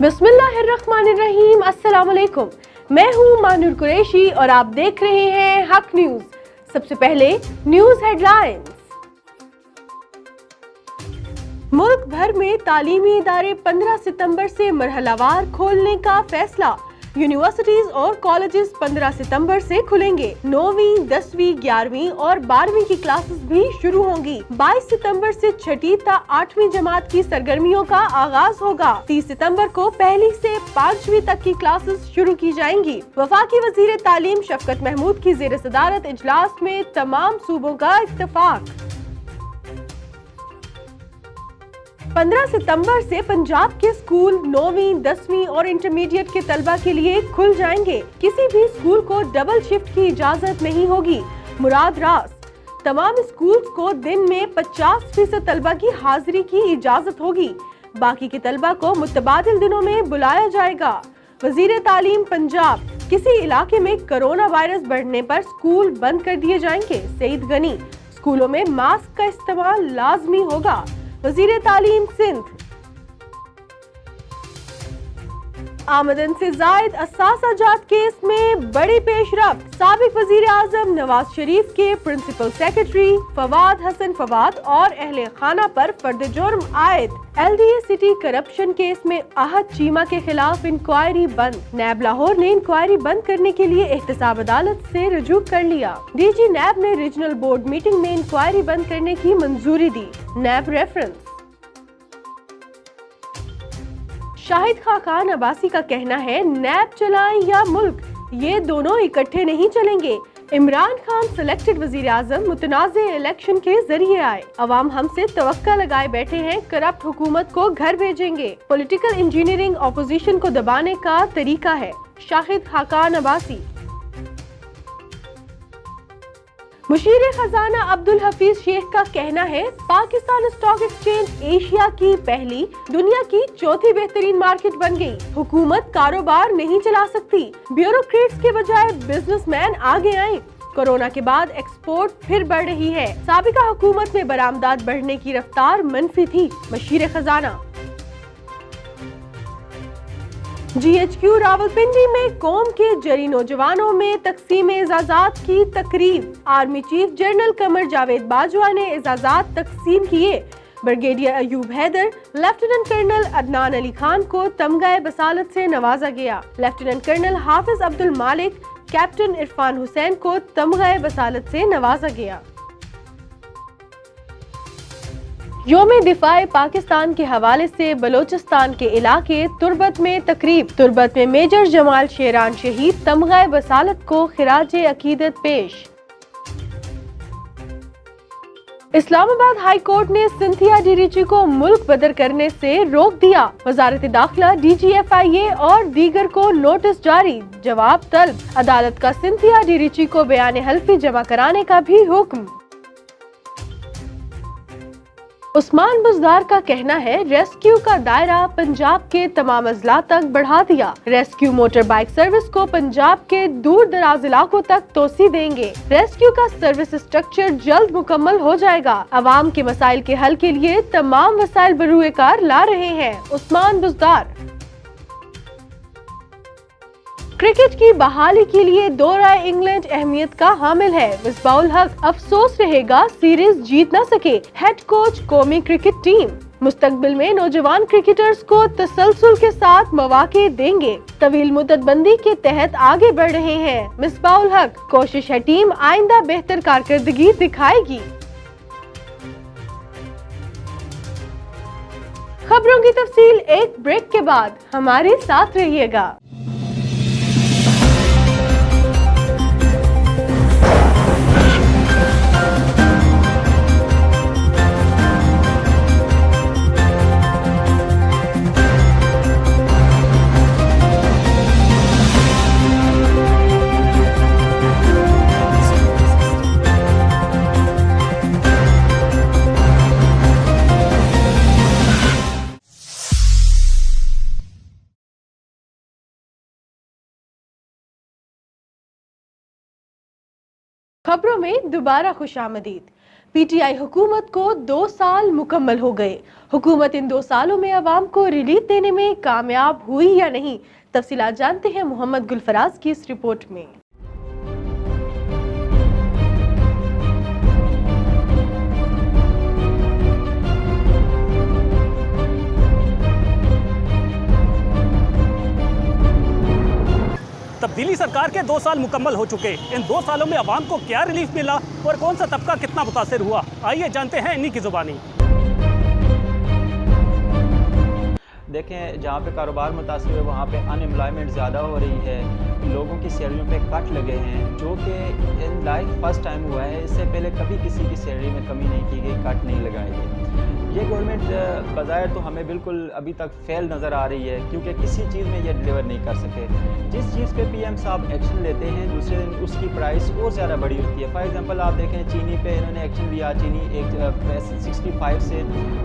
بسم اللہ الرحمن الرحیم، السلام علیکم۔ میں ہوں مانور قریشی اور آپ دیکھ رہے ہیں حق نیوز۔ سب سے پہلے نیوز ہیڈ لائنز۔ ملک بھر میں تعلیمی ادارے 15 ستمبر سے مرحلہ وار کھولنے کا فیصلہ۔ یونیورسٹیز اور کالجز 15 ستمبر سے کھلیں گے۔ 9ویں، 10ویں، 11ویں اور 12ویں کی کلاسز بھی شروع ہوں گی۔ 22 ستمبر سے 6ٹھی تا 8ویں جماعت کی سرگرمیوں کا آغاز ہوگا۔ 30 ستمبر کو پہلی سے 5ویں تک کی کلاسز شروع کی جائیں گی۔ وفاقی وزیر تعلیم شفقت محمود کی زیر صدارت اجلاس میں تمام صوبوں کا اتفاق۔ 15 ستمبر سے پنجاب کے اسکول 9ویں، 10ویں اور انٹرمیڈیٹ کے طلبہ کے لیے کھل جائیں گے۔ کسی بھی اسکول کو ڈبل شفٹ کی اجازت نہیں ہوگی۔ مراد راس، تمام اسکولز کو دن میں 50% طلبہ کی حاضری کی اجازت ہوگی۔ باقی کے طلبہ کو متبادل دنوں میں بلایا جائے گا۔ وزیر تعلیم پنجاب، کسی علاقے میں کرونا وائرس بڑھنے پر اسکول بند کر دیے جائیں گے۔ سعید غنی، اسکولوں میں ماسک کا استعمال لازمی ہوگا۔ وزیر تعلیم سندھ، آمدن سے زائد اثاثہ جات کیس میں بڑی پیش رفت۔ سابق وزیر اعظم نواز شریف کے پرنسپل سیکرٹری فواد حسن فواد اور اہل خانہ پر فرد جرم عائد۔ LDA سٹی کرپشن کیس میں احد چیمہ کے خلاف انکوائری بند۔ نیب لاہور نے انکوائری بند کرنے کے لیے احتساب عدالت سے رجوع کر لیا۔ DG نیب نے ریجنل بورڈ میٹنگ میں انکوائری بند کرنے کی منظوری دی۔ NAB reference. شاہد خاقان عباسی کا کہنا ہے نیب چلائیں یا ملک، یہ دونوں اکٹھے نہیں چلیں گے۔ عمران خان سلیکٹڈ وزیر اعظم متنازع الیکشن کے ذریعے آئے۔ عوام ہم سے توقع لگائے بیٹھے ہیں، کرپٹ حکومت کو گھر بھیجیں گے۔ پولیٹیکل انجینئرنگ اپوزیشن کو دبانے کا طریقہ ہے، شاہد خاقان عباسی۔ مشیر خزانہ عبدالحفیظ شیخ کا کہنا ہے پاکستان اسٹاک ایکسچینج ایشیا کی پہلی، دنیا کی چوتھی بہترین مارکیٹ بن گئی۔ حکومت کاروبار نہیں چلا سکتی، بیوروکریٹس کے بجائے بزنس مین آگے آئیں۔ کورونا کے بعد ایکسپورٹ پھر بڑھ رہی ہے۔ سابقہ حکومت میں برآمدات بڑھنے کی رفتار منفی تھی، مشیر خزانہ۔ GHQ راولپنڈی میں قوم کے جری نوجوانوں میں تقسیم اعزازات کی تقریب۔ Army chief general Qamar Javed Bajwa نے اعزازات تقسیم کیے۔ Brigadier Ayub Haider, lieutenant colonel Adnan Ali Khan کو تمغہ بصالت سے نوازا گیا۔ لیفٹیننٹ کرنل حافظ عبد المالک، کیپٹن عرفان حسین کو تمغہ بصالت سے نوازا گیا۔ یوم دفاع پاکستان کے حوالے سے بلوچستان کے علاقے تربت میں تقریب۔ تربت میں میجر جمال شیران شہید تمغہ بصالت کو خراج عقیدت پیش۔ اسلام آباد ہائی کورٹ نے سنتھیا ڈی ریچی کو ملک بدر کرنے سے روک دیا۔ وزارت داخلہ، DG FIA اور دیگر کو نوٹس جاری، جواب طلب۔ عدالت کا سنتھیا ڈی ریچی کو بیان حلفی جمع کرانے کا بھی حکم۔ عثمان بزدار کا کہنا ہے ریسکیو کا دائرہ پنجاب کے تمام اضلاع تک بڑھا دیا۔ ریسکیو موٹر بائیک سروس کو پنجاب کے دور دراز علاقوں تک توسیع دیں گے۔ ریسکیو کا سروس اسٹرکچر جلد مکمل ہو جائے گا۔ عوام کے مسائل کے حل کے لیے تمام وسائل بروئے کار لا رہے ہیں، عثمان بزدار۔ کرکٹ کی بحالی کے لیے دورہ انگلینڈ اہمیت کا حامل ہے، مصباح الحق۔ افسوس رہے گا سیریز جیت نہ سکے، ہیڈ کوچ قومی کرکٹ ٹیم۔ مستقبل میں نوجوان کرکٹرز کو تسلسل کے ساتھ مواقع دیں گے۔ طویل مدت بندی کے تحت آگے بڑھ رہے ہیں، مصباح الحق۔ کوشش ہے ٹیم آئندہ بہتر کارکردگی دکھائے گی۔ خبروں کی تفصیل ایک بریک کے بعد، ہمارے ساتھ رہیے گا۔ خبروں میں دوبارہ خوش آمدید۔ پی ٹی آئی حکومت کو 2 سال مکمل ہو گئے. حکومت ان 2 سالوں میں عوام کو ریلیف دینے میں کامیاب ہوئی یا نہیں؟ تفصیلات جانتے ہیں محمد گلفراز کی اس رپورٹ میں. تبدیلی سرکار کے 2 سال مکمل ہو چکے. ان 2 سالوں میں عوام کو کیا ریلیف ملا اور کون سا طبقہ کتنا متاثر ہوا؟ آئیے جانتے ہیں انہی کی زبانی. دیکھیں، جہاں پہ کاروبار متاثر ہے وہاں پہ ان امپلائمنٹ زیادہ ہو رہی ہے، لوگوں کی سیلریوں پہ کٹ لگے ہیں، جو کہ ان لائف فرسٹ ٹائم ہوا ہے. اس سے پہلے کبھی کسی کی سیلری میں کمی نہیں کی گئی، کٹ نہیں لگائے گئے. یہ گورنمنٹ بظاہر تو ہمیں بالکل ابھی تک فیل نظر آ رہی ہے، کیونکہ کسی چیز میں یہ ڈلیور نہیں کر سکے. جس چیز پہ پی ایم صاحب ایکشن لیتے ہیں دوسرے دن اس کی پرائس اور زیادہ بڑی ہوتی ہے. فار ایگزامپل آپ دیکھیں، چینی پہ انہوں نے ایکشن لیا، چینی 65 سے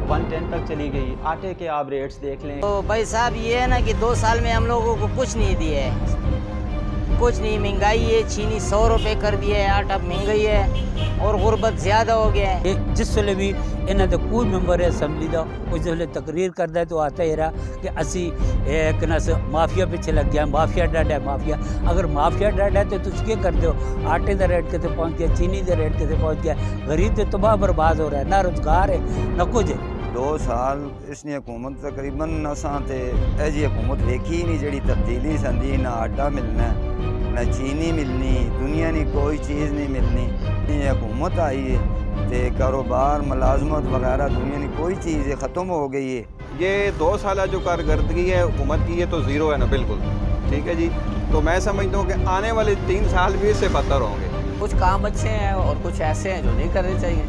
110 تک چلی گئی. آٹے کے آپ ریٹس دیکھ لیں. تو بھائی صاحب یہ ہے نا کہ 2 سال میں ہم لوگوں کو کچھ نہیں دیا ہے، کچھ نہیں. مہنگائی ہے، چینی 100 روپے کر دیا ہے، آٹا مہنگائی ہے اور غربت زیادہ ہو گیا ہے. جس ویلے بھی انہوں نے کوئی ممبر ہے اسمبلی کا اس ویلے تقریر کرتا ہے تو آتا ہی رہا کہ اسی مافیا پیچھے لگ گیا، مافیا ڈیڈ ہے. مافیا اگر مافیا ڈیڈ ہے تو تم کیا کرتے ہو؟ آٹے کا ریٹ کتے پہنچ گیا، چینی کا ریٹ کتے پہنچ گیا. غریب تو تباہ برباد ہو رہا ہے، نہ روزگار ہے نہ کچھ ہے. 2 سال اس نے حکومت تقریباً نساں تے ایجی حکومت ویکھی نہیں جڑی تبدیلی سندی. نہ آٹا ملنا نہ چینی ملنی، دنیا نے کوئی چیز نہیں ملنی. یہ حکومت آئی ہے تے کاروبار ملازمت وغیرہ دنیا نے کوئی چیز ختم ہو گئی ہے. یہ 2 سالہ جو کارکردگی ہے حکومت کی، یہ تو زیرو ہے نا، بالکل ٹھیک ہے جی. تو میں سمجھتا ہوں کہ آنے والے 3 سال بھی اس سے بدتر ہوں گے. کچھ کام اچھے ہیں اور کچھ ایسے ہیں جو نہیں کرنے چاہیے.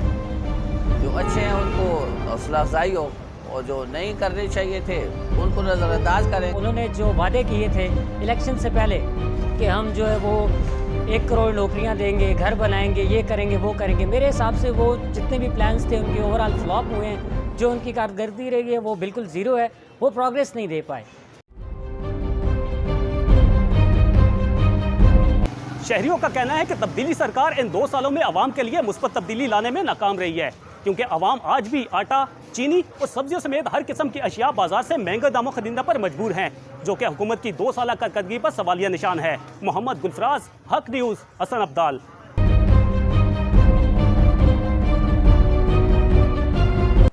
جو اچھے ہیں ان کو حوصلہ افزائی ہو، اور جو نہیں کرنے چاہیے تھے ان کو نظر انداز کریں. انہوں نے جو وعدے کیے تھے الیکشن سے پہلے کہ ہم جو ہے وہ 1 کروڑ نوکریاں دیں گے، گھر بنائیں گے، یہ کریں گے وہ کریں گے، میرے حساب سے وہ جتنے بھی پلانز تھے ان کے اوور آل فلاپ ہوئے ہیں. جو ان کی کارکردگی رہی ہے وہ بالکل زیرو ہے، وہ پروگریس نہیں دے پائے. شہریوں کا کہنا ہے کہ تبدیلی سرکار ان 2 سالوں میں عوام کے لیے مثبت تبدیلی لانے میں ناکام رہی ہے، کیونکہ عوام آج بھی آٹا، چینی اور سبزیوں سمیت ہر قسم کی اشیاء بازار سے مہنگے داموں خریدنے پر مجبور ہیں، جو کہ حکومت کی 2 سالہ کارکردگی پر سوالیہ نشان ہے. محمد گلفراز، حق نیوز، حسن عبدال.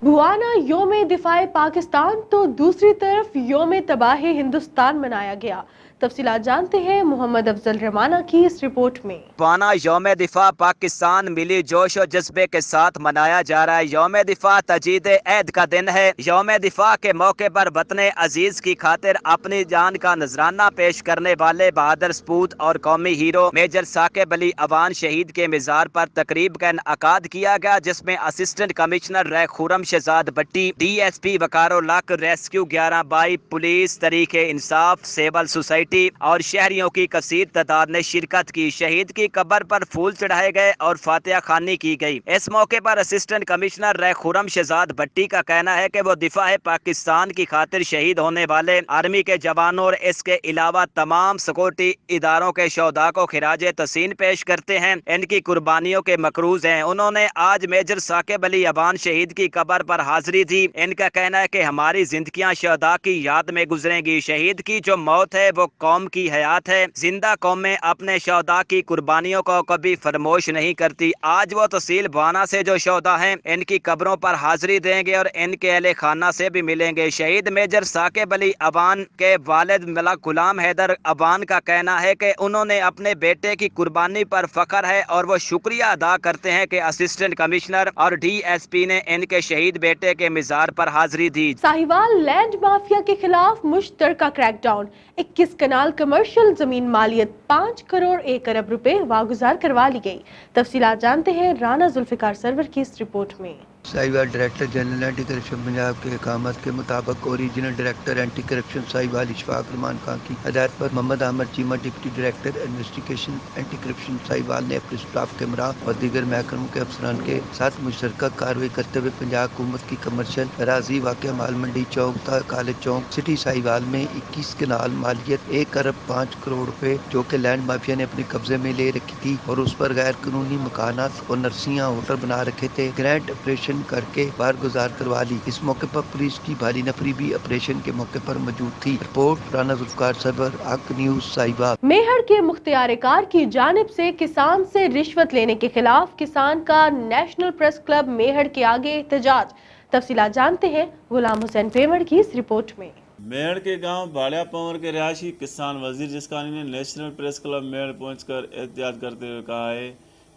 بھوانا یوم دفاع پاکستان تو دوسری طرف یوم تباہ ہندوستان منایا گیا. تفصیلات جانتے ہیں محمد افضل رمانہ کی اس رپورٹ میں. بھوانا یوم دفاع پاکستان ملی جوش و جذبے کے ساتھ منایا جا رہا ہے. یوم دفاع تجدید عہد کا دن ہے. یوم دفاع کے موقع پر وطن عزیز کی خاطر اپنی جان کا نذرانہ پیش کرنے والے بہادر سپوت اور قومی ہیرو میجر ثاقب علی اوان شہید کے مزار پر تقریب کا انعقاد کیا گیا، جس میں اسسٹنٹ کمشنر رے خرم شہزاد بٹی، ڈی ایس پی وقار lock, rescue 11/22، police, Tehreek Insaf, civil society اور شہریوں کی کثیر تعداد نے شرکت کی. شہید کی قبر پر پھول چڑھائے گئے اور فاتحہ خوانی کی گئی. اس موقع پر اسسٹنٹ کمشنر رے خرم شہزاد بٹی کا کہنا ہے کہ وہ دفاع پاکستان کی خاطر شہید ہونے والے آرمی کے جوانوں اور اس کے علاوہ تمام سیکورٹی اداروں کے شہداء کو خراج تحسین پیش کرتے ہیں، ان کی قربانیوں کے مقروض ہیں. انہوں نے آج میجر ثاقب علی اوان شہید کی قبر پر حاضری دی. ان کا کہنا ہے کہ ہماری زندگیاں شہداء کی یاد میں گزریں گی. شہید کی جو موت ہے وہ قوم کی حیات ہے. زندہ قومیں اپنے شہداء کی قربانیوں کو کبھی فراموش نہیں کرتی. آج وہ تحصیل بھوانا سے جو شہداء ہیں ان کی قبروں پر حاضری دیں گے اور ان کے اہل خانہ سے بھی ملیں گے. شہید میجر ثاقب علی اوان کے والد ملک غلام حیدر اوان کا کہنا ہے کہ انہوں نے اپنے بیٹے کی قربانی پر فخر ہے اور وہ شکریہ ادا کرتے ہیں کہ اسسٹنٹ کمشنر اور ڈی ایس پی نے ان کے شہید بیٹے کے مزار پر حاضری دی. ساہیوال لینڈ مافیا کے خلاف مشترکہ کریک ڈاؤن. 21 کنال کمرشل زمین مالیت 5 کروڑ 1 ارب روپے واگزار کروا لی گئی. تفصیلات جانتے ہیں رانا ذوالفقار سرور کی اس رپورٹ میں. Sahiwal director general anti corruption Punjab के अहकामात के मुताबिक original director anti corruption Sahiwal Ishfaq Rehman Khan की हदायत पर Mohammad Ahmed Cheema deputy director investigation anti corruption Sahiwal ने अपने स्टाफ के हमरा और दीगर महकमों के अफसरान के साथ मुश्तरका कार्रवाई करते हुए पंजाब हुकूमत की कमर्शियल अराजी वाक़या माल मंडी चौक कॉलेज चौक सिटी साहिवाल में 21 कनाल मालियत 1 अरब 5 करोड़ रुपए जो कि लैंड माफिया ने अपने कब्जे में ले रखी थी और उस पर गैर कानूनी मकानात और नर्सियां होटल बना रखे थे, ग्रैंड ऑपरेशन करके बाहर गुजार करवा ली। इस मौके पर पुलिस की भारी नफरी भी ऑपरेशन के मौके पर मौजूद थी। Report Rana Zulfikar server, Haq news Sahiwal. मेहर के मुख्तियार की जानिब से किसान से रिश्वत लेने के खिलाफ किसान का नेशनल प्रेस क्लब मेहर के आगे एहतजाज। तफसीलात जानते हैं गुलाम हुसैन पेमड़ की इस रिपोर्ट में। मेहर के गांव बाड़िया पंवर के रिहायशी किसान वजीर जिसकानी ने नेशनल प्रेस क्लब मेहर पहुंचकर एहतियात करते हुए कहा है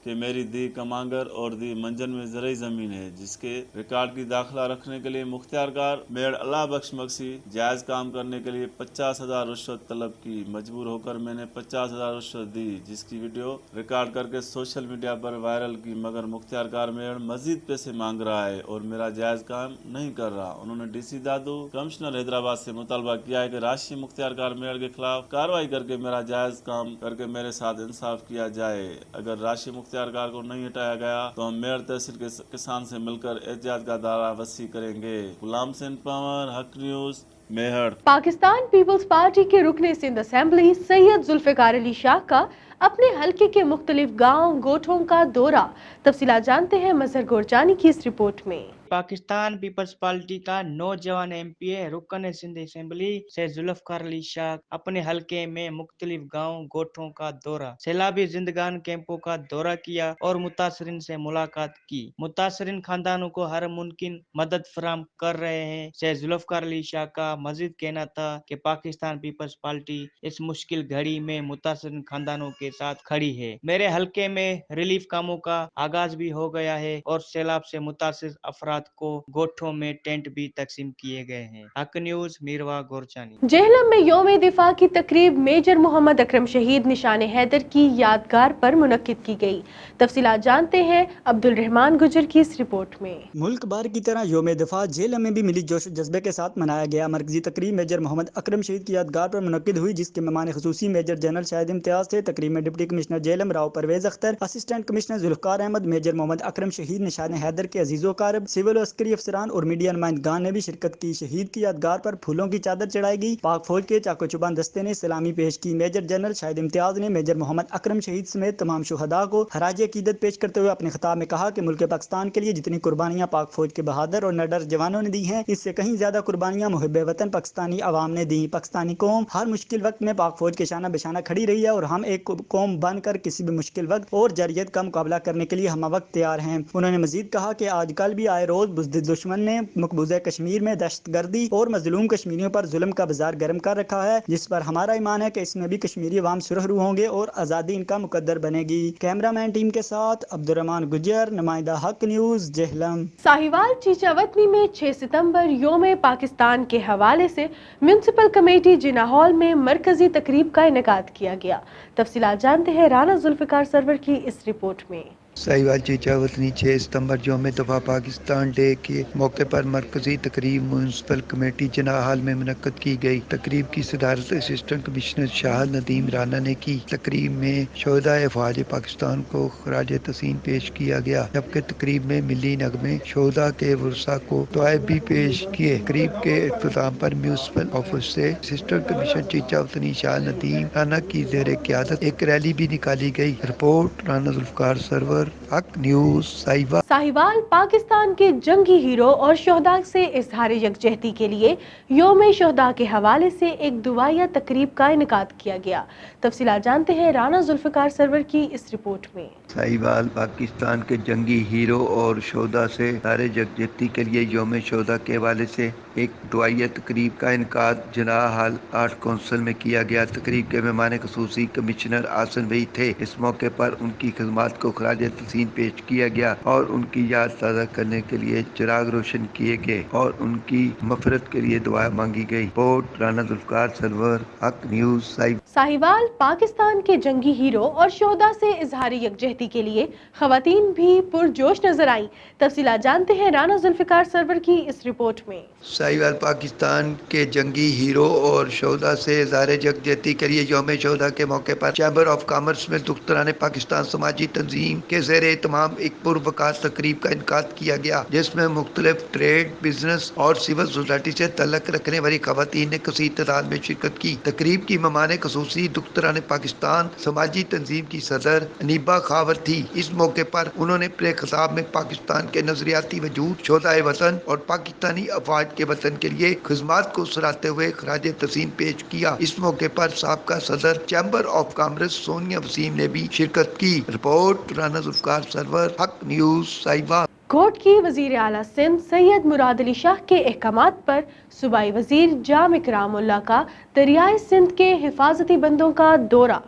कि मेरी दी कमांगर और दी मंजन में ज़रई ज़मीन है जिसके रिकॉर्ड की दाखिला रखने के लिए मुख्तियारकार मेहर अल्लाह बख्श मक्सी जायज़ काम करने के लिए 50,000 रुश्वत तलब की। मजबूर होकर मैंने 50,000 रुश्वत दी जिसकी वीडियो रिकॉर्ड करके सोशल मीडिया पर वायरल की, मगर मुख्तियारकार मेहर मजीद पैसे मांग रहा है और मेरा जायज़ काम नहीं कर रहा। उन्होंने DC दादू कमिश्नर हैदराबाद से मुतालबा किया है कि राशि मुख्तियारकार मेहर के खिलाफ कार्रवाई करके मेरा जायज़ काम करके मेरे साथ इंसाफ किया जाए। अगर राशि मुख्तियारकार को नहीं हटाया गया तो हम मेहर तहसील के किसान से मिलकर एहतियात का दायरा वसी करेंगे। गुलाम हुसैन पंवर, हक न्यूज, मेहर। पाकिस्तान पीपल्स पार्टी के रुकने सिंध असेंबली सैयद जुल्फिकार अली शाह का अपने हलके के मुख्तलिफ गाँव गोठों का दौरा। तफसीलात जानते हैं मजहर गोरचानी की इस रिपोर्ट में। पाकिस्तान पीपल्स पार्टी का नौजवान MPA रुकन सिंध असेंबली से जुल्फिकार अली शाह अपने हलके में मुख्तलिफ गाँव गोठों का दौरा, सैलाबी जिंदगान कैंपों का दौरा किया और मुतासरीन से मुलाकात की। मुतासरीन खानदानों को हर मुमकिन मदद फराहम कर रहे हैं। से जुल्फिकार अली शाह का मजीद कहना था कि पाकिस्तान पीपल्स पार्टी इस मुश्किल घड़ी में मुतासरीन खानदानों के साथ खड़ी है। मेरे हलके में रिलीफ कामों का आगाज भी हो गया है और सैलाब से मुतासिर अफराद को गोठों में टेंट भी तकसीम किए गए हैं। हक न्यूज, मीरवा गोरचानी। जेहलम में यौम दिफा की तकरीब मेजर मोहम्मद अकरम शहीद निशान हैदर की यादगार पर मुनक्किद की गई। तफसीलात जानते हैं अब्दुल रहमान गुजर की इस रिपोर्ट में। मुल्क भर की तरह यौम दिफा जेहलम में भी मिली जोश जज्बे के साथ मनाया गया। मरकजी तकरीब मेजर मोहम्मद अकरम शहीद की यादगार पर मुनक्किद हुई जिसके मेहमान खुसूसी मेजर जनरल शाहिद इम्तियाज थे। तकरीब में deputy commissioner Jhelum Rao Pervez Akhtar, assistant commissioner Zulfiqar Ahmad, major Mohammad Akram शहीद निशान हैदर के अजीजो कारब, सिविल अस्करी अफसरान और मीडिया नुमाइंदगान ने भी शिरकत की। शहीद की यादगार पर फूलों की चादर चढ़ाई गई। पाक फौज के चाको चुबान दस्ते ने सलामी पेश की। मेजर जनरल शाहिद इम्तियाज ने मेजर मोहम्मद अकरम शहीद समेत तमाम शुहदा को खराज अकीदत पेश करते हुए अपने खिताब में कहा कि मुल्क पाकिस्तान के लिए जितनी कुर्बानियां पाक फौज के बहादुर और निडर जवानों ने दी हैं, इससे कहीं ज्यादा कुर्बानियां मुहिब वतन पाकिस्तानी अवाम ने दी। पाकिस्तानी कौम हर मुश्किल वक्त में पाक फौज के शाना बेशाना खड़ी रही है और हम एक कौम बनकर किसी भी मुश्किल वक्त और जरियत का मुकाबला करने के लिए हम वक्त तैयार हैं। उन्होंने मजीद कहा कि आजकल भी आए रोज बुज़दिल दुश्मन ने मकबूजा कश्मीर में दहशतगर्दी और मजलूम कश्मीरियों पर जुल्म का बाजार गर्म कर रखा है, जिस पर हमारा ईमान है कि इसमें भी कश्मीरी अवाम सुरखरू होंगे और आज़ादी इनका मुकद्दर बनेगी। कैमरामैन टीम के साथ अब्दुल रहमान गुजर, नुमाइंदा हक न्यूज, जेहलम। साहिवाल चीचावतनी में 6 सितंबर यौम पाकिस्तान के हवाले से म्यूनिसिपल कमेटी जिना हॉल में मरकजी तकरीब का इनेकाद किया गया। तफसीलात जानते हैं राना जुल्फिकार सरवर की इस रिपोर्ट में। साहिवाल चीचावतनी 6 सितंबर यौम दफा पाकिस्तान डे के मौके पर मरकजी तकरीब म्यूनसिपल कमेटी जना हाल में मुनक्कद की गई। तकरीब की सदारत असिस्टेंट कमिश्नर शाह नदीम राना ने की। तकरीब में शोहदाए फ़ौज पाकिस्तान को खराज तहसीन पेश किया गया, जबकि तकरीब में मिली नगमे शोहदा के वर्सा को तोहफ़े भी पेश किए। तकरीब के इख्तिताम पर म्यूनसिपल ऑफिस से असिस्टेंट कमिश्नर चीचावतनी शाह नदीम राना की ज़ेर क़यादत एक रैली भी निकाली गई। Report Rana Zulfiqar Sarwar, Haq news, Sahiwal. साहिवाल पाकिस्तान के जंगी हीरो और शोहदा से इजहार यकजहती के लिए यौम शोहदा के हवाले से एक दुआया तकरीब का इनेकाद किया गया। तफसीलात जानते हैं राना जुल्फिकार सरवर की इस रिपोर्ट में। साहिवाल पाकिस्तान के जंगी हीरो और शोहदा से इजहार यकजहती के लिए यौम शोहदा के हवाले से एक दुआया तकरीब का इनेकाद जनाह हाल आर्ट काउंसिल में किया गया। तकरीब के मेहमान खुसूसी कमिश्नर आसन भाई थे। इस मौके पर उनकी खिदमत को खराज तहसीन पेश किया गया और उनकी याद ताज़ा करने के लिए चिराग रोशन किए गए और उनकी मफरत के लिए दुआ मांगी गई। Report Rana Zulfiqar Sarwar, Haq news, Sahiwal. साहिवाल पाकिस्तान के जंगी हीरो और शोहदा से इजहार यकजहती पार्टी के लिए खवातीन भी पुरजोश नजर आईं। तफसीलात जानते हैं राना जुल्फिकार सरवर की इस रिपोर्ट में। साहिवाल पाकिस्तान के जंगी हीरो और शोहदा से इज़हार यकजहती के लिए यौम शोहदा के मौके पर चैम्बर ऑफ कॉमर्स में दुख्तरान पाकिस्तान समाजी तंजीम के ज़ेर एहतमाम एक पुरवकार तकरीब का इनकाद किया गया, जिसमें मुख्तलिफ ट्रेड, बिजनेस और सिविल सोसाइटी से तल्लक रखने वाली खवातीन ने कसीर तादाद में शिरकत की। तकरीब की मेहमान खसूसी दुख्तरान पाकिस्तान समाजी तंजीम की सदर अनीबा खावर थी। इस मौके पर उन्होंने अपने खिताब में पाकिस्तान के नजरियाती वजूद, शोहदाए वतन और पाकिस्तानी अफवाज के वतन के लिए खिदमत को सराहते हुए खराज तहसीन पेश किया। इस मौके पर साबका सदर chamber of commerce Sonia Waseem ने भी शिरकत की। Report Rana Zulfiqar Sarwar, Haq news, Sahiwal. Court की वजीर आला सिंध सैयद मुराद अली शाह के अहकामात पर सूबाई वजीर जाम इकरामुल्लाह का दरियाए सिंध के हिफाजती बंदों का दौरा।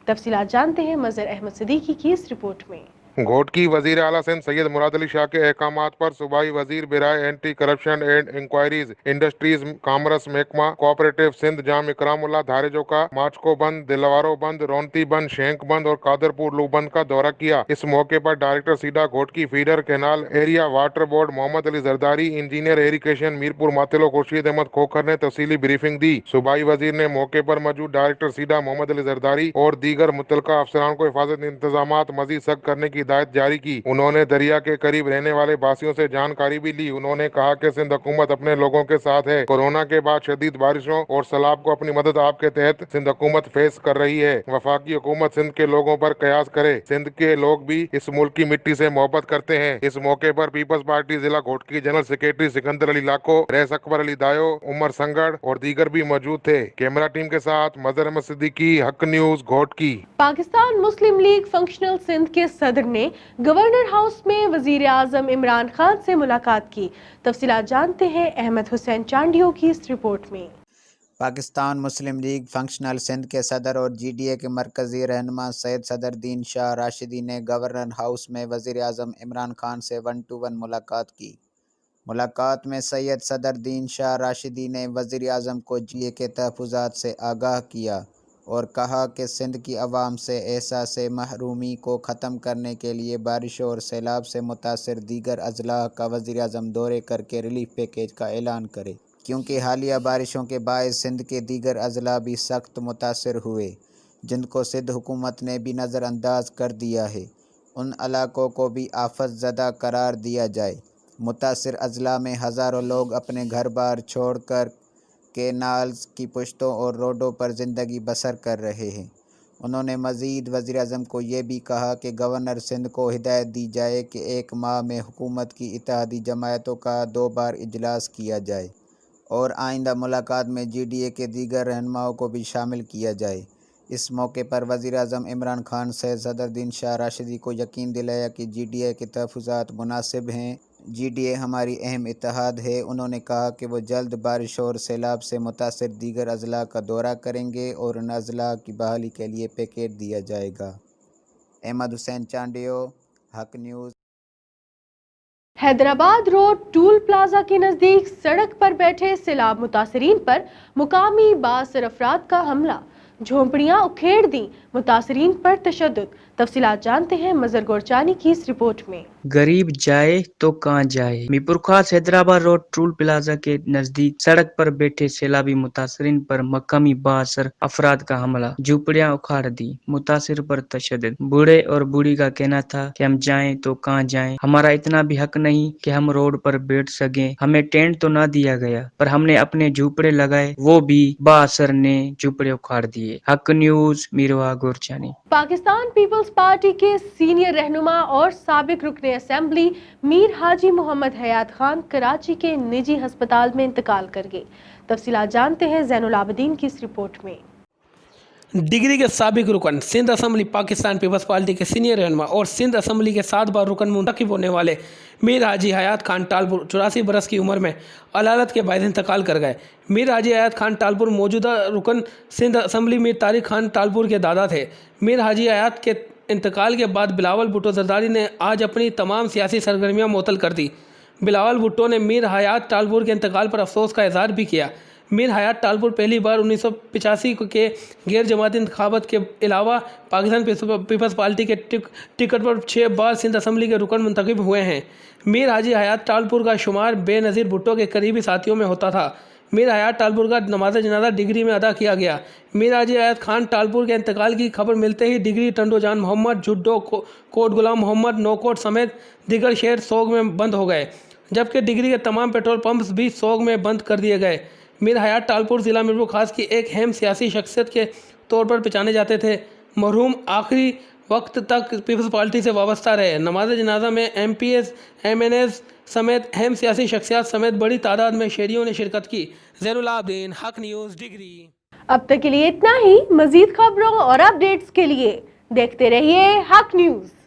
तफसीलात जानते हैं मजहर अहमद सिद्दीकी की इस रिपोर्ट में। घोट की वजीर आला सिंध सैयद मुराद अली शाह के अहकामात पर सूबाई वजीर बिराए anti corruption and inquiries industries commerce महकमा कोऑपरेटिव सिंध जाम इकरामुल्लाह धारेजो का माचको बंद, दिलवारो बंद, रोनती बंद, शेंक बंद और कादरपुर लू बंद का दौरा किया। इस मौके पर director SIDA Ghotki feeder canal area water board Mohammad Ali Zardari, engineer irrigation Mirpur Mathelo Khurshid Ahmed Khokhar ने तफसीली ब्रीफिंग दी। सूबाई वजीर ने मौके पर मौजूद डायरेक्टर सीडा मोहम्मद अली जरदारी और दीगर मुतलका अफसरान को हिफाजत इंतजाम मजीद सख्त करने की हिदायत जारी की। उन्होंने दरिया के करीब रहने वाले बासियों से जानकारी भी ली। उन्होंने कहा कि सिंध हुकूमत अपने लोगों के साथ है। कोरोना के बाद शदीद बारिशों और सैलाब को अपनी मदद आपके तहत सिंध हुकूमत फेस कर रही है। वफाकी हुकूमत सिंध के लोगों पर कयास करे। सिंध के लोग भी इस मुल्क की मिट्टी से मोहब्बत करते हैं। इस मौके पर पीपल्स पार्टी जिला घोट की general secretary Sikandar Ali लाको, rice Akbar Ali दायो, उमर संगड़ और दीगर भी मौजूद थे। कैमरा टीम के साथ मजहर अहमद सिद्दीकी, हक न्यूज, घोट की। पाकिस्तान मुस्लिम लीग फंक्शनल सिंध के सदर ने गवर्नर हाउस में वजीर आजम इमरान खान से मुलाकात की। तफसीलात जानते हैं अहमद हुसैन चांडियो की इस रिपोर्ट में। पाकिस्तान मुस्लिम लीग फंक्शनल सिंध के सदर और GDA के मरकजी रहनुमा सैयद सदरुद्दीन शाह राशिदी ने गवर्नर हाउस में वजीर आजम इमरान खान से 1-to-1 मुलाकात की। मुलाकात में सैयद सदरुद्दीन शाह राशिदी ने वजीर आजम को GDA के तहफ़्फ़ुज़ात से आगाह किया और कहा कि सिंध की आवाम से एहसास महरूमी को ख़त्म करने के लिए बारिशों और सैलाब से मुतासर दीगर अजला का वज़ीर आज़म दौरे करके रिलीफ पैकेज का ऐलान करे, क्योंकि हालिया बारिशों के बायस सिंध के दीगर अजला भी सख्त मुतासर हुए, जिनको सिंध हुकूमत ने भी नज़रअंदाज कर दिया है। उन इलाकों को भी आफत ज़दा करार दिया जाए। मुतासर अजला में हज़ारों लोग अपने घर बार छोड़ कर केनाल्स की पुश्तों और रोडों पर ज़िंदगी बसर कर रहे हैं। उन्होंने मज़ीद वज़ीर आज़म को ये भी कहा कि गवर्नर सिंध को हिदायत दी जाए कि 1 माह में हुकूमत की इत्तेहादी जमायतों का 2 बार इजलास किया जाए और आइंदा मुलाकात में GDA के दीगर रहनुमाओं को भी शामिल किया जाए। इस मौके पर वज़ीर आज़म इमरान खान सैयद सदरुद्दीन शाह राशिदी को यकीन दिलाया कि GDA के तहफ़्फ़ुज़ात मुनासिब हैं। GDA हमारी अहम इत्तेहाद है। उन्होंने कहा कि वो जल्द बारिश और सैलाब से मुतासर दीगर अजला का दौरा करेंगे और उन अजला की बहाली के लिए पैकेज दिया जाएगा। अहमद हुसैन चांडियो, हक news. Hyderabad road toll plaza के नजदीक सड़क पर बैठे सैलाब मुतासरीन पर मुकामी बासर अफराद का हमला, झोंपड़ियां उखेड़ दी, मुतासरीन पर तशद्दुद। तफसीलात जानते हैं मजहर गोरचानी की इस रिपोर्ट में। गरीब जाए तो कहाँ जाए। मीरपुर खास हैदराबाद रोड टूल प्लाजा के नजदीक सड़क पर बैठे सैलाबी मुतासरीन पर मकामी बासर अफराद का हमला, झोपड़ियां उखाड़ दी, मुतासर पर तशद्दुद। बूढ़े और बूढ़ी का कहना था कि हम जाएं तो कहाँ जाएं, हमारा इतना भी हक नहीं कि हम रोड पर बैठ सकें। हमें टेंट तो ना दिया गया, पर हमने अपने झोपड़े लगाए, वो भी बासर ने झोपड़े उखाड़ दिए। हक न्यूज, मीरवा गोरचानी। पाकिस्तान पीपल्स पार्टी के सीनियर रहनुमा और साबिक रुकने असेंबली मीर हाजी मोहम्मद हयात खान कराची के निजी अस्पताल में इंतकाल कर गए। तफसीलात जानते हैं ज़ैनुल आबिदीन की इस रिपोर्ट में। डिग्री के साबिक रुकन, Sindh assembly Pakistan peoples party के सीनियर रहनुमा और सिंध असम्बली के 7 बार रुकन मुंतखब होने वाले मीर हाजी हयात खान टालपुर 84 बरस की उम्र में अलालत के बाद इंतकाल कर गए। मीर हाजी हयात खान टालपुर मौजूदा रुकन सिंध असम्बली मीर तारिक खान टालपुर के दादा थे। मीर हाजी हयात के इंतकाल के बाद बिलावल भुट्टो जरदारी ने आज अपनी तमाम सियासी सरगर्मियाँ मुअत्तल कर दी। बिलावल भुट्टो ने मीर हयात टालपुर के इंतकाल पर अफसोस का इजहार भी किया। मीर हयात टालपुर पहली बार 1985 के गैर जमाती इंतखाबात के अलावा पाकिस्तान पीपल्स पार्टी के टिकट पर 6 बार सिंध असम्बली के रुकन मुंतखब हुए हैं। मीर हाजी हयात टालपुर का शुमार बेनज़ीर भुट्टो के करीबी साथियों में होता था। मीर हयात टालपुर का नमाज जनाजा डिग्री में अदा किया गया। मीर हाजी हयात खान टालपुर के इंतकाल की खबर मिलते ही डिग्री, टंडो जान मोहम्मद, जुड्डो, कोट गुलाम मोहम्मद, नौकोट समेत दीगर शहर सोग में बंद हो गए, जबकि डिग्री के तमाम पेट्रोल पंप्स भी सोग में बंद कर दिए गए। मीर हयात टालपुर ज़िला मीरपुर खास की एक अहम सियासी शख्सियत के तौर पर पहचाने जाते थे। मरहूम आखिरी वक्त तक पीपल्स पार्टी से वाबस्ता रहे। नमाज जनाजा में MPs, MNs समेत अहम सियासी शख्सियात समेत बड़ी तादाद में शहरियों ने शिरकत की। ज़ैनुल आबदीन, हक न्यूज़, डिग्री। अब तक के लिए इतना ही। मज़ीद खबरों और अपडेट्स के लिए देखते रहिए हक न्यूज़।